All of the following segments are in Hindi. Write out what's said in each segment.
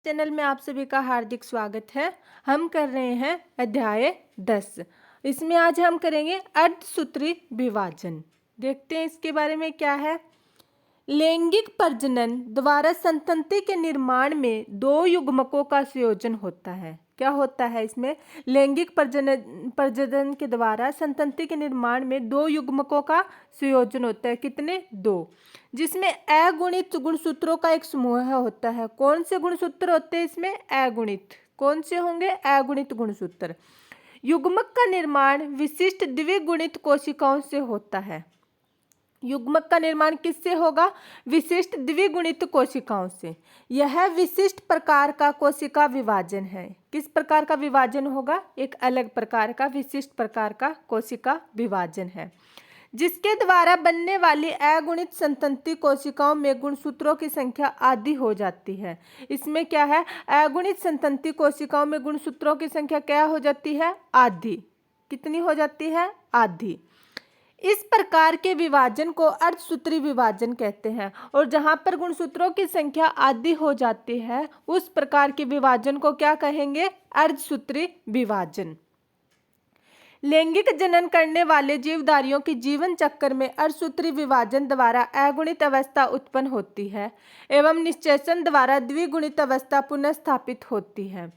चैनल में आप सभी का हार्दिक स्वागत है। हम कर रहे हैं अध्याय 10। इसमें आज हम करेंगे अर्धसूत्री विभाजन। देखते हैं इसके बारे में क्या है। लैंगिक प्रजनन द्वारा संतति के निर्माण में दो युग्मकों का संयोजन होता है। क्या होता है इसमें? लैंगिक प्रजनन के द्वारा संतति के निर्माण में दो युग्मकों का संयोजन होता है। कितने? दो। जिसमें अगुणित गुणसूत्रों का एक समूह होता है। कौन से गुणसूत्र होते हैं इसमें? अगुणित। कौन से होंगे? अगुणित गुणसूत्र। युग्मक का निर्माण विशिष्ट द्विगुणित कोशिकाओं से होता है। युग्मक का निर्माण किससे होगा? विशिष्ट द्विगुणित कोशिकाओं से। यह विशिष्ट प्रकार का कोशिका विभाजन है। किस प्रकार का विभाजन होगा? एक अलग प्रकार का विशिष्ट प्रकार का कोशिका विभाजन है, जिसके द्वारा बनने वाली अगुणित संतति कोशिकाओं में गुणसूत्रों की संख्या आधी हो जाती है। इसमें क्या है? अगुणित संतति कोशिकाओं में गुणसूत्रों की संख्या क्या हो जाती है? आधी। कितनी हो जाती है? आधी। इस प्रकार के विभाजन को अर्धसूत्री विभाजन कहते हैं। और जहां पर गुणसूत्रों की संख्या आधी हो जाती है उस प्रकार के विभाजन को क्या कहेंगे? अर्धसूत्री विभाजन। लैंगिक जनन करने वाले जीवधारियों की जीवन चक्र में अर्धसूत्री विभाजन द्वारा अगुणित अवस्था उत्पन्न होती है एवं निषेचन द्वारा द्विगुणित अवस्था पुनः स्थापित होती है।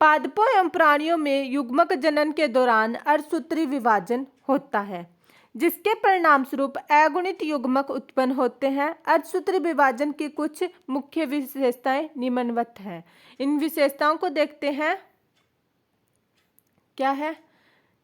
पादपों एवं प्राणियों में युग्मक जनन के दौरान अर्धसूत्री विभाजन होता है, जिसके परिणाम स्वरूप अगुणित युग्मक उत्पन्न होते हैं। अर्धसूत्री विभाजन की कुछ मुख्य विशेषताएं निम्नवत हैं। इन विशेषताओं को देखते हैं। क्या है?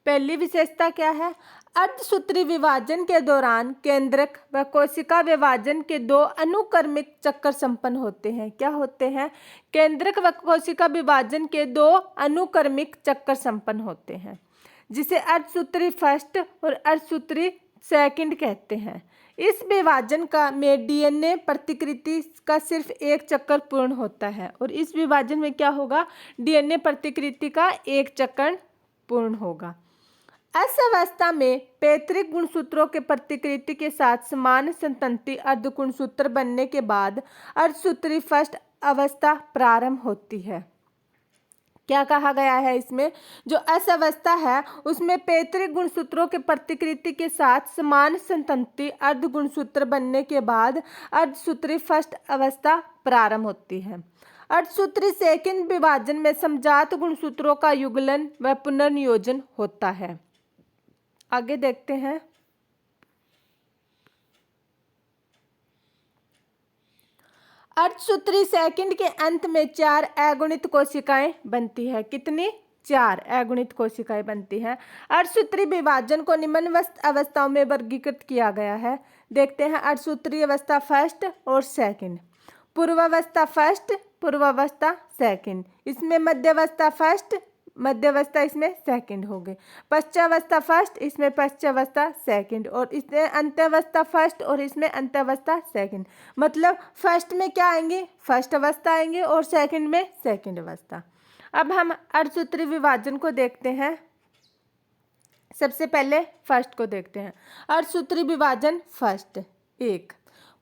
पहली विशेषता क्या है? अर्धसूत्री विभाजन के दौरान केंद्रक व कोशिका विभाजन के दो अनुक्रमिक चक्र संपन्न होते हैं। क्या होते हैं? केंद्रक व कोशिका विभाजन के दो अनुक्रमिक चक्र संपन्न होते हैं, जिसे अर्धसूत्री फर्स्ट और अर्धसूत्री सेकंड कहते हैं। इस विभाजन का में डीएनए प्रतिकृति का सिर्फ एक चक्र पूर्ण होता है। और इस विभाजन में क्या होगा? डीएनए प्रतिकृति का एक चक्र पूर्ण होगा। इस अवस्था में पैतृक गुणसूत्रों के प्रतिकृति के साथ समान संतति अर्धगुणसूत्र बनने के बाद अर्धसूत्री फर्स्ट अवस्था प्रारंभ होती है। क्या कहा गया है इसमें? जो एस अवस्था है उसमें पैतृक गुणसूत्रों के प्रतिकृति के साथ समान संतति अर्धगुणसूत्र बनने के बाद अर्धसूत्री फर्स्ट अवस्था प्रारंभ होती है। अर्धसूत्री सेकंड विभाजन में समजात गुणसूत्रों का युगलन व पुनर्नियोजन होता है। आगे देखते हैं। अर्धसूत्री सेकंड के अंत में 4 अगुणित कोशिकाएं बनती है। कितनी? 4 अगुणित कोशिकाएं बनती हैं। अर्धसूत्री विभाजन को निम्नवत अवस्थाओं में वर्गीकृत किया गया है। देखते हैं अर्धसूत्री अवस्था फर्स्ट और सेकंड। पूर्वावस्था फर्स्ट, पूर्वावस्था सेकंड। इसमें मध्यावस्था फर्स्ट, मध्यावस्था इसमें सेकंड हो गई। पश्चावस्था फर्स्ट, इसमें पश्चावस्था सेकंड। और इसमें अंत्यावस्था फर्स्ट और इसमें अंत्यावस्था सेकंड। मतलब फर्स्ट में क्या आएंगे? फर्स्ट अवस्था आएंगे और सेकंड में सेकंड अवस्था। अब हम अर्धसूत्री विभाजन को देखते हैं। सबसे पहले फर्स्ट को देखते हैं। अर्धसूत्री विभाजन फर्स्ट एक,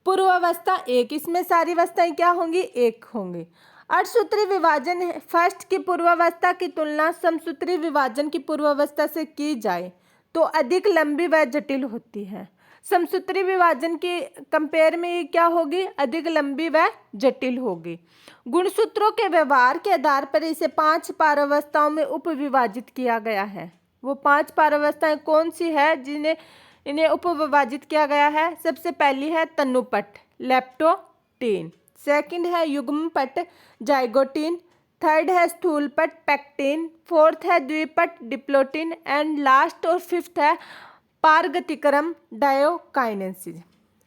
पूर्वावस्था एक। इसमें सारी अवस्थाएं क्या होंगी? एक होंगी। अर्धसूत्री विभाजन फर्स्ट की पूर्वावस्था की तुलना समसूत्री विभाजन की पूर्वावस्था से की जाए तो अधिक लंबी व जटिल होती है। समसूत्री विभाजन की कंपेयर में ये क्या होगी? अधिक लंबी व जटिल होगी। गुणसूत्रों के व्यवहार के आधार पर इसे 5 पारावस्थाओं में उपविभाजित किया गया है। वो 5 पारावस्थाएं कौन सी है जिन्हें इन्हें उपविभाजित किया गया है? सबसे पहली है तनुपट लेप्टोटीन, सेकंड है युग्मपट जाइगोटीन, थर्ड है स्थूलपट पैक्टीन, फोर्थ है द्विपट डिप्लोटीन एंड लास्ट और फिफ्थ है पारगतिक्रम डायोकाइनेसिस।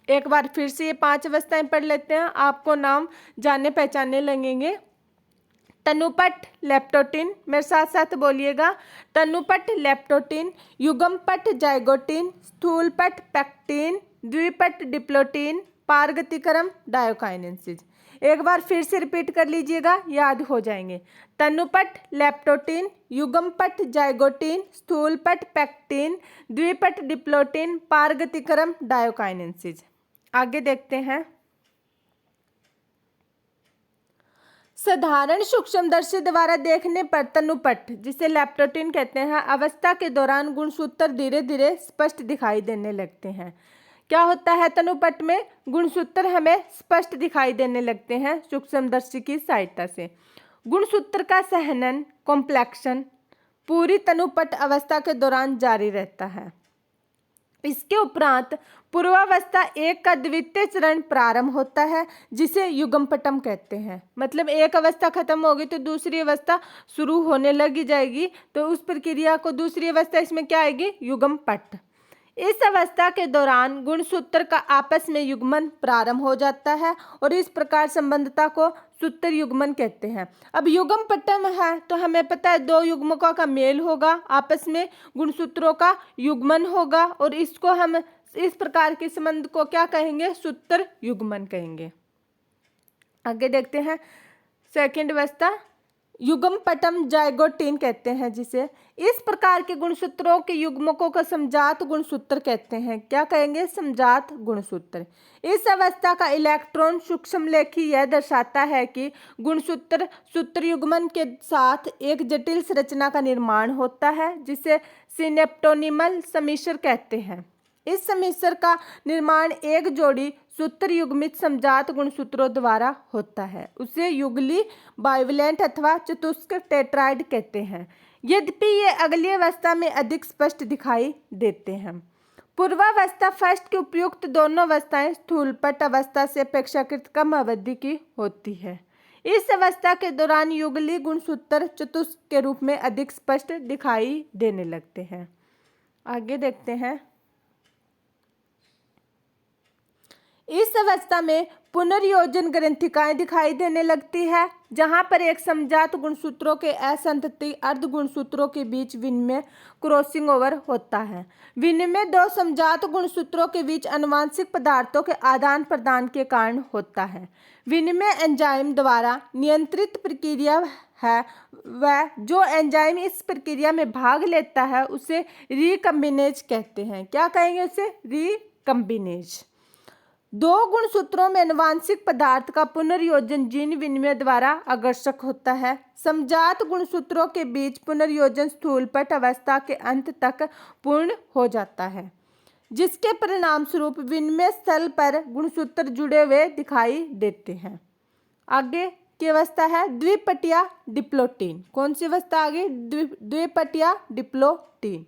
एक बार फिर से ये 5 अवस्थाएं पढ़ लेते हैं, आपको नाम जानने पहचानने लगेंगे। तनुपट लेप्टोटीन, मेरे साथ साथ बोलिएगा। तनुपट लेप्टोटीन, युग्मपट जाइगोटीन, स्थूलपट पैक्टीन, द्विपट डिप्लोटीन, पारगतिक्रम डायोकाइनेसिस। एक बार फिर से रिपीट कर लीजिएगा, याद हो जाएंगे। तनुपट लेप्टोटीन, युग्मपट जाइगोटीन, स्थूलपट पैक्टीन, द्विपट डिप्लोटीन, पारगतिक्रम डायोकाइनेसिस। आगे देखते हैं। साधारण सूक्ष्मदर्शी द्वारा देखने पर तनुपट, जिसे लैप्टोटिन कहते हैं, अवस्था के दौरान गुणसूत्र धीरे धीरे स्पष्ट दिखाई देने लगते हैं। क्या होता है तनुपट में? गुणसूत्र हमें स्पष्ट दिखाई देने लगते हैं सूक्ष्मदर्शी की सहायता से। गुणसूत्र का सहनन कॉम्प्लेक्शन पूरी तनुपट अवस्था के दौरान जारी रहता है। इसके उपरांत पूर्वावस्था एक का द्वितीय चरण प्रारंभ होता है, जिसे युग्मपटम कहते हैं। मतलब एक अवस्था खत्म होगी तो दूसरी अवस्था शुरू होने लगी जाएगी, तो उस प्रक्रिया को दूसरी अवस्था इसमें क्या आएगी? युग्मपट। इस अवस्था के दौरान गुणसूत्र का आपस में युग्मन प्रारंभ हो जाता है और इस प्रकार संबंधता को सूत्र युग्मन कहते हैं। अब युग्मपटम है तो हमें पता है दो युग्मकों का मेल होगा, आपस में गुणसूत्रों का युग्मन होगा और इसको हम इस प्रकार के संबंध को क्या कहेंगे? सूत्र युग्मन कहेंगे। आगे देखते हैं सेकंड अवस्था युग्मपटम जाइगोटिन कहते हैं, जिसे इस प्रकार के गुणसूत्रों के युग्मकों को समजात गुणसूत्र कहते हैं। क्या कहेंगे? समजात गुणसूत्र। इस अवस्था का इलेक्ट्रॉन सूक्ष्मलेखी यह दर्शाता है कि गुणसूत्र सूत्र युग्मन के साथ एक जटिल संरचना का निर्माण होता है, जिसे सिनेप्टोनिमल सम्मिश्र कहते हैं। इस सम्मिश्र का निर्माण एक जोड़ी सूत्र युग्मित समजात गुणसूत्रों द्वारा होता है। उसे युगली, बाइवेलेंट अथवा चतुष्क टेट्राइड कहते हैं। यद्यपि ये अगली अवस्था में अधिक स्पष्ट दिखाई देते हैं। पूर्वावस्था फर्स्ट की उपयुक्त दोनों अवस्थाएं स्थूलपट अवस्था से अपेक्षाकृत कम अवधि की होती है। इस अवस्था के दौरान युगली गुणसूत्र चतुष्क के रूप में अधिक स्पष्ट दिखाई देने लगते हैं। आगे देखते हैं। इस अवस्था में पुनर्योजन ग्रंथिकाएं दिखाई देने लगती है, जहां पर एक समजात गुणसूत्रों के असंतति अर्ध गुणसूत्रों के बीच विनिमय क्रॉसिंग ओवर होता है। विनिमय दो समजात गुणसूत्रों के बीच आनुवंशिक पदार्थों के आदान प्रदान के कारण होता है। विनिमय एंजाइम द्वारा नियंत्रित प्रक्रिया है। वह जो एंजाइम इस प्रक्रिया में भाग लेता है उसे रिकम्बिनेज कहते हैं। क्या कहेंगे उसे? रिकम्बिनेज। दो गुणसूत्रों में आनुवंशिक पदार्थ का पुनर्योजन जीन विनिमय द्वारा आकर्षक होता है। समजात गुणसूत्रों के बीच पुनर्योजन स्थूलपट अवस्था के अंत तक पूर्ण हो जाता है, जिसके परिणाम स्वरूप विनिमय स्थल पर गुणसूत्र जुड़े हुए दिखाई देते हैं। आगे की अवस्था है द्विपटिया डिप्लोटीन। कौन सी अवस्था आगे? द्विपटिया डिप्लोटीन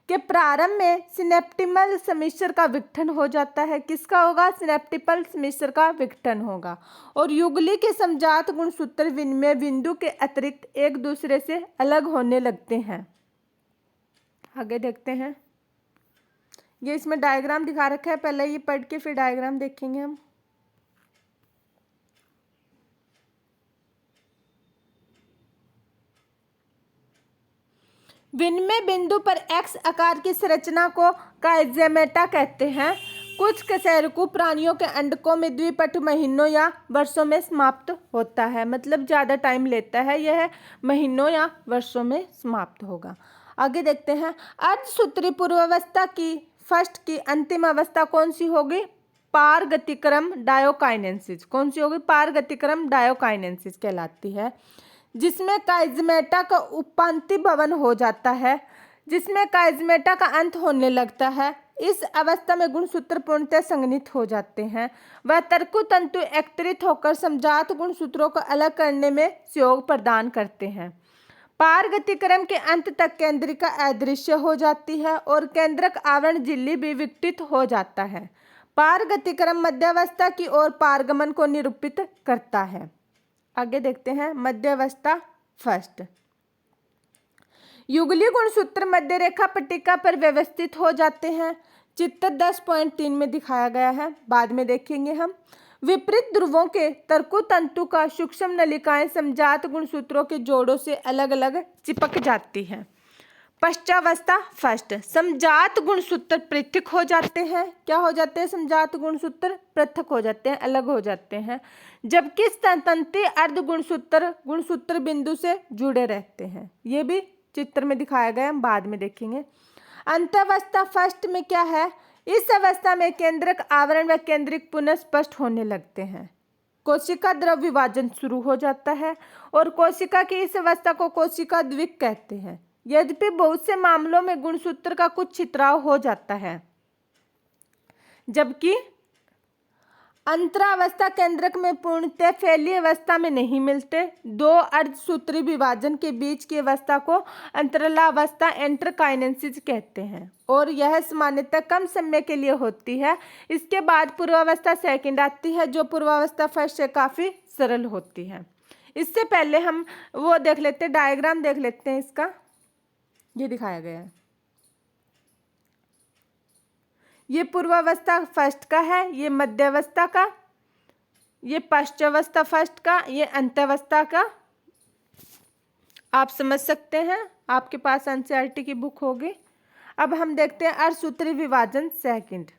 के प्रारंभ में सिनेप्टिमल सम्मिश्र का विघटन हो जाता है। किसका होगा? सिनेप्टिमल सम्मिश्र का विघटन होगा और युगली के समजात गुणसूत्र विनिमय बिंदु के अतिरिक्त एक दूसरे से अलग होने लगते हैं। आगे देखते हैं। ये इसमें डायग्राम दिखा रखा है, पहले ये पढ़ के फिर डायग्राम देखेंगे हम। विनिमय बिंदु पर एक्स आकार की संरचना को काइजेमेटा कहते हैं। कुछ कशेरुकी प्राणियों के अंडकों में द्विपट महीनों या वर्षों में समाप्त होता है। मतलब ज़्यादा टाइम लेता है, यह महीनों या वर्षों में समाप्त होगा। आगे देखते हैं। अर्धसूत्री पूर्वावस्था की फर्स्ट की अंतिम अवस्था कौन सी होगी? पारगतिक्रम डायोकाइनेसिस। कौन सी होगी? पारगतिक्रम डायोकाइनेसिस कहलाती है, जिसमें काइजमेटा का उपांति भवन हो जाता है, जिसमें काइजमेटा का अंत होने लगता है। इस अवस्था में गुणसूत्र पूर्णतः संघनित हो जाते हैं। वह तर्कु तंतु एकत्रित होकर समजात गुणसूत्रों को अलग करने में सहयोग प्रदान करते हैं। पारगतिक्रम के अंत तक केंद्रिका अदृश्य हो जाती है और केंद्रक आवरण झिल्ली भी विघटित हो जाता है। पारगतिक्रम मध्यावस्था की ओर पारगमन को निरूपित करता है। आगे देखते हैं। मध्यावस्था फर्स्ट। युगली गुणसूत्र मध्य रेखा पट्टिका पर व्यवस्थित हो जाते हैं। चित्र 10.3 में दिखाया गया है, बाद में देखेंगे हम। विपरीत ध्रुवों के तर्कु तंतु का सूक्ष्म नलिकाएं समजात गुणसूत्रों के जोड़ों से अलग अलग चिपक जाती हैं। पश्चावस्था फर्स्ट। समजात गुणसूत्र पृथक हो जाते हैं। क्या हो जाते हैं? समजात गुणसूत्र पृथक हो जाते हैं, अलग हो जाते हैं, जबकि स्तनतंती अर्ध गुणसूत्र गुणसूत्र बिंदु से जुड़े रहते हैं। ये भी चित्र में दिखाया गया, हम बाद में देखेंगे। अंतावस्था फर्स्ट में क्या है? इस अवस्था में केंद्रक आवरण व केंद्रिक पुनः स्पष्ट होने लगते हैं। कोशिका द्रव विभाजन शुरू हो जाता है और कोशिका की इस अवस्था को कोशिका द्विक कहते हैं। यद्यपि बहुत से मामलों में गुणसूत्र का कुछ छितराव हो जाता है, जबकि अंतरावस्था केंद्रक में पूर्णतः फैली अवस्था में नहीं मिलते। दो अर्धसूत्री विभाजन के बीच की अवस्था को अंतरालावस्था एंटरकाइनेसिस कहते हैं और यह सामान्यतः कम समय के लिए होती है। इसके बाद पूर्वावस्था सेकंड आती है, जो पूर्वावस्था फर्स्ट से काफ़ी सरल होती है। इससे पहले हम वो देख लेते हैं, डायग्राम देख लेते हैं इसका। ये दिखाया गया है, ये पूर्वावस्था फर्स्ट का है, ये मध्यावस्था का, ये पश्चावस्था फर्स्ट का, ये अंत्यावस्था का। आप समझ सकते हैं, आपके पास एनसीईआरटी की बुक होगी। अब हम देखते हैं अर्धसूत्री विभाजन सेकंड।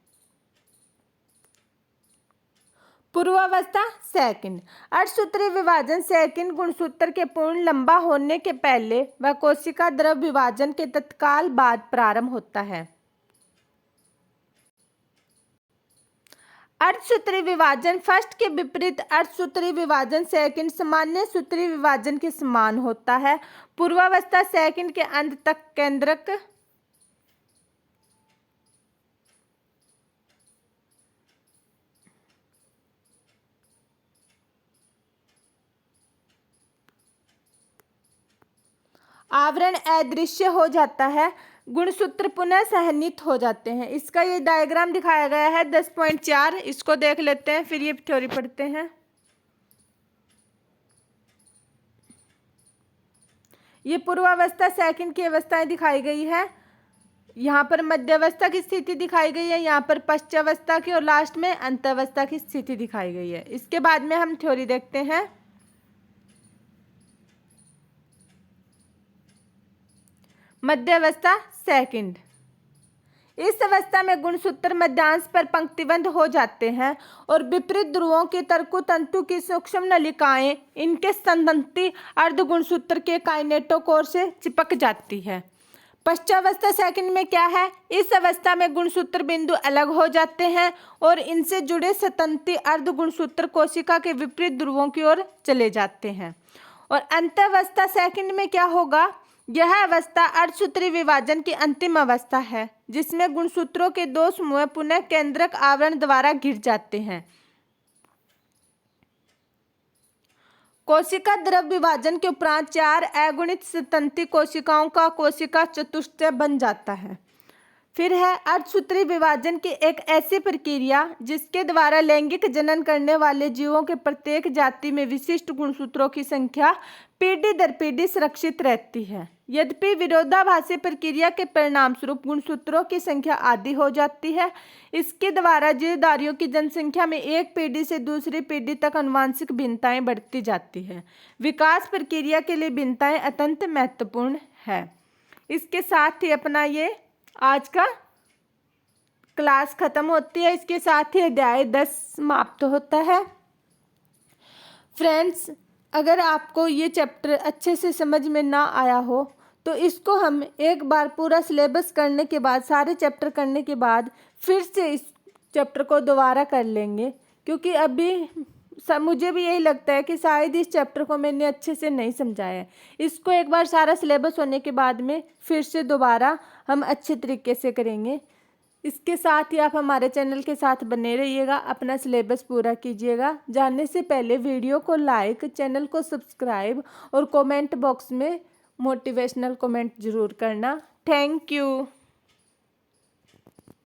पूर्वावस्था सेकंड। अर्धसूत्री विभाजन सेकंड गुणसूत्र के पूर्ण लंबा होने के पहले व कोशिका द्रव विभाजन के तत्काल बाद प्रारंभ होता है। अर्धसूत्री विभाजन फर्स्ट के विपरीत अर्धसूत्री विभाजन सेकंड सामान्य सूत्री विभाजन के समान होता है। पूर्वावस्था सेकंड के अंत तक केंद्रक आवरण अदृश्य हो जाता है, गुणसूत्र पुनः सहनीत हो जाते हैं। इसका ये डायग्राम दिखाया गया है 10.4, इसको देख लेते हैं फिर ये थ्योरी पढ़ते हैं। ये पूर्वावस्था सेकंड की अवस्थाएं दिखाई गई है, यहाँ पर मध्यावस्था की स्थिति दिखाई गई है, यहाँ पर पश्चावस्था की और लास्ट में अंत्यावस्था की स्थिति दिखाई गई है। इसके बाद में हम थ्योरी देखते हैं। मध्यावस्था सेकंड। इस अवस्था में गुणसूत्र मध्यांश पर पंक्तिबद्ध हो जाते हैं और विपरीत ध्रुवों की तरकुतंतु की सूक्ष्म नलिकाएं इनके संबंधी अर्धगुणसूत्र के काइनेटोकोर से चिपक जाती है। पश्चावस्था सेकंड में क्या है, इस अवस्था में गुणसूत्र बिंदु अलग हो जाते हैं और इनसे जुड़े स्वतंत्र अर्धगुणसूत्र कोशिका के विपरीत ध्रुवों की ओर चले जाते हैं। और अंत्यावस्था सेकंड में क्या होगा, यह अवस्था अर्धसूत्री विभाजन की अंतिम अवस्था है, जिसमें गुणसूत्रों के दो समूह पुनः केंद्रक आवरण द्वारा घिर जाते हैं। कोशिका द्रव विभाजन के उपरांत चार अगुणित स्वतंत्र कोशिकाओं का कोशिका चतुष्टय बन जाता है। फिर है अर्धसूत्री विभाजन की एक ऐसी प्रक्रिया जिसके द्वारा लैंगिक जनन करने वाले जीवों के प्रत्येक जाति में विशिष्ट गुणसूत्रों की संख्या पीढ़ी दर पीढ़ी सुरक्षित रहती है। यद्यपि विरोधाभासी प्रक्रिया के परिणाम स्वरूप गुणसूत्रों की संख्या आधी हो जाती है। इसके द्वारा जीवधारियों की जनसंख्या में एक पीढ़ी से दूसरी पीढ़ी तक आनुवंशिक भिन्नताएं बढ़ती जाती है। विकास प्रक्रिया के लिए भिन्नताएं अत्यंत महत्वपूर्ण है। इसके साथ ही अपना ये आज का क्लास खत्म होती है। इसके साथ ही अध्याय 10 समाप्त होता है। फ्रेंड्स, अगर आपको ये चैप्टर अच्छे से समझ में ना आया हो तो इसको हम एक बार पूरा सिलेबस करने के बाद, सारे चैप्टर करने के बाद फिर से इस चैप्टर को दोबारा कर लेंगे, क्योंकि अभी मुझे भी यही लगता है कि शायद इस चैप्टर को मैंने अच्छे से नहीं समझाया है। इसको एक बार सारा सिलेबस होने के बाद में फिर से दोबारा हम अच्छे तरीके से करेंगे। इसके साथ ही आप हमारे चैनल के साथ बने रहिएगा, अपना सिलेबस पूरा कीजिएगा। जानने से पहले वीडियो को लाइक, चैनल को सब्सक्राइब और कमेंट बॉक्स में मोटिवेशनल कमेंट ज़रूर करना। Thank you.